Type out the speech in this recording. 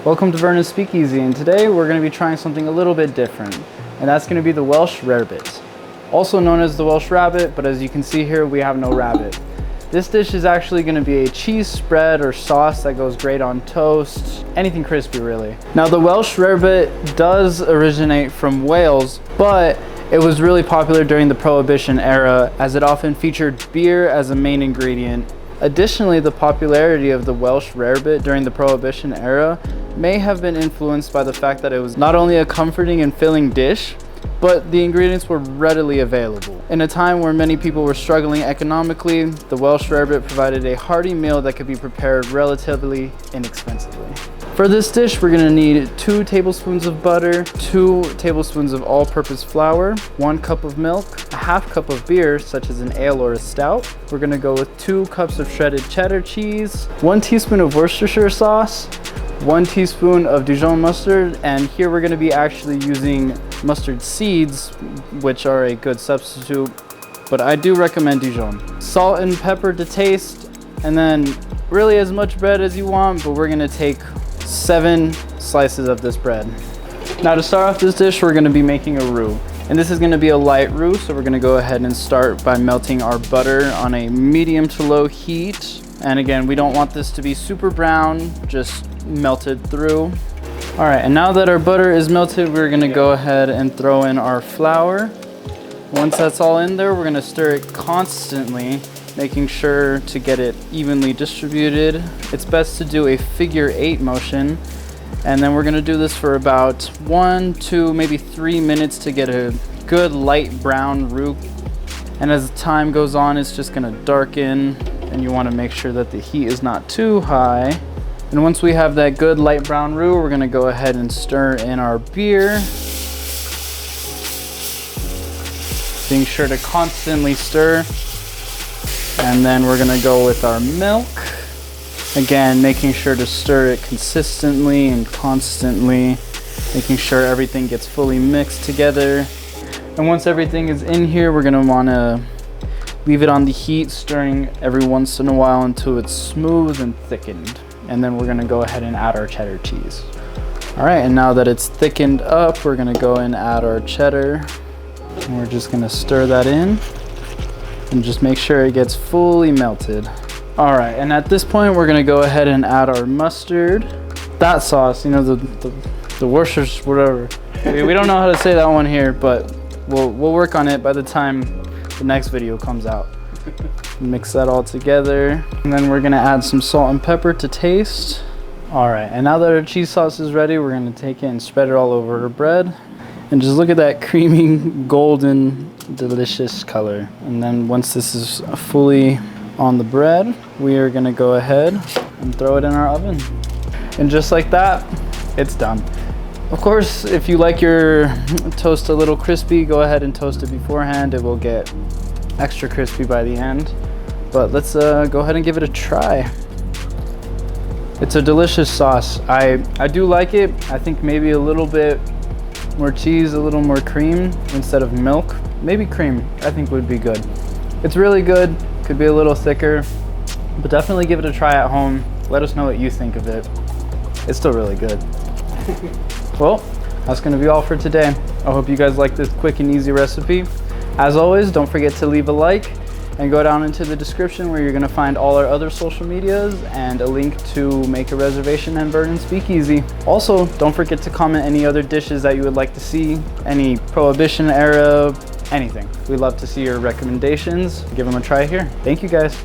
Welcome to Vernon's Speakeasy, and today we're going to be trying something a little bit different, and that's going to be the Welsh Rarebit, also known as the Welsh Rabbit, but as you can see here, we have no rabbit. This dish is actually going to be a cheese spread or sauce that goes great on toast, anything crispy really. Now the Welsh Rarebit does originate from Wales, but it was really popular during the Prohibition era as it often featured beer as a main ingredient. Additionally, the popularity of the Welsh Rarebit during the Prohibition era may have been influenced by the fact that it was not only a comforting and filling dish, but the ingredients were readily available. In a time where many people were struggling economically, the Welsh Rarebit provided a hearty meal that could be prepared relatively inexpensively. For this dish, we're gonna need 2 tablespoons of butter, 2 tablespoons of all-purpose flour, 1 cup of milk, a half cup of beer, such as an ale or a stout. We're gonna go with 2 cups of shredded cheddar cheese, 1 teaspoon of Worcestershire sauce, 1 teaspoon of Dijon mustard, and here we're gonna be actually using mustard seeds, which are a good substitute, but I do recommend Dijon. Salt and pepper to taste, and then really as much bread as you want, but we're gonna take 7 slices of this bread. Now to start off this dish, we're gonna be making a roux. And this is gonna be a light roux, so we're gonna go ahead and start by melting our butter on a medium to low heat. And again, we don't want this to be super brown, just melted through. All right, and now that our butter is melted, we're gonna go ahead and throw in our flour. Once that's all in there, we're gonna stir it constantly, making sure to get it evenly distributed. It's best to do a figure 8 motion, and then we're gonna do this for about 1, 2, maybe 3 minutes to get a good light brown roux. And as time goes on, it's just gonna darken, and you wanna make sure that the heat is not too high. And once we have that good light brown roux, we're gonna go ahead and stir in our beer. Being sure to constantly stir. And then we're gonna go with our milk. Again, making sure to stir it consistently and constantly, making sure everything gets fully mixed together. And once everything is in here, we're gonna wanna leave it on the heat, stirring every once in a while until it's smooth and thickened. And then we're gonna go ahead and add our cheddar cheese. All right, and now that it's thickened up, we're gonna go and add our cheddar. And we're just gonna stir that in and just make sure it gets fully melted. All right, and at this point, we're gonna go ahead and add our mustard. That sauce, you know, the Worcestershire, whatever. We don't know how to say that one here, but we'll work on it by the time the next video comes out. Mix that all together. And then we're gonna add some salt and pepper to taste. All right, and now that our cheese sauce is ready, we're gonna take it and spread it all over our bread. And just look at that creamy, golden, delicious color. And then once this is fully on the bread, we are gonna go ahead and throw it in our oven. And just like that, it's done. Of course, if you like your toast a little crispy, go ahead and toast it beforehand. It will get extra crispy by the end. But let's go ahead and give it a try. It's a delicious sauce. I do like it. I think maybe a little bit more cheese, a little more cream instead of milk. Maybe cream, I think would be good. It's really good, could be a little thicker, but definitely give it a try at home. Let us know what you think of it. It's still really good. Well, that's gonna be all for today. I hope you guys like this quick and easy recipe. As always, don't forget to leave a like and go down into the description where you're gonna find all our other social medias and a link to make a reservation at Vernon's Speakeasy. Also, don't forget to comment any other dishes that you would like to see, any Prohibition era, anything. We'd love to see your recommendations. Give them a try here. Thank you guys.